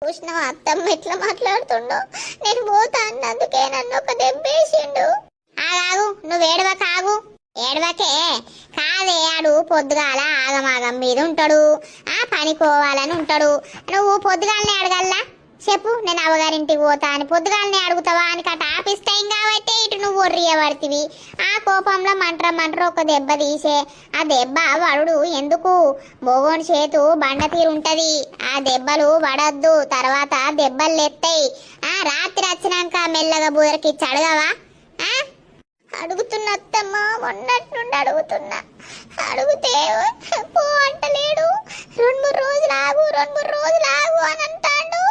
చూసినావా అత్తమ్మ ఎట్లా మాట్లాడుతుండో? నేను పోతా అన్నందుకే నన్ను ఒక దెబ్బేసిండు. ఆగాగు, నువ్వు ఏడవకాగు. ఏడవకే కాదే, ఆడు పొద్దుగాల ఆగమాగం మీద ఉంటాడు, పనికోవాలని ఉంటాడు. నువ్వు పొద్దుగాలనే అడగల్లా చెప్పు, నేను అవ్వగారింటికి పోతా అని పొద్దుగాలనే అడుగుతావా అని కట ఆఫీస్ టైం కాబట్టి ఇటు నువ్వు ఒర్రియబడితివి. ఆ కోపంలో మంట్ర ఒక దెబ్బ తీసే. ఆ దెబ్బ వడుడు ఎందుకు? మోగోని చేతు బండ తీరుంటది, ఆ దెబ్బలు పడద్దు, తర్వాత దెబ్బలు ఎత్తాయి. రాత్రి వచ్చినాక మెల్లగా బుదరకిచ్చి అడగవా? అడుగుతున్నా అత్తమ్మ, మొన్నటి నుండి అడుగుతున్నా. అడిగితే పో అంటలేడు. 2-3 రోజులు ఆగు అని అంటాడు.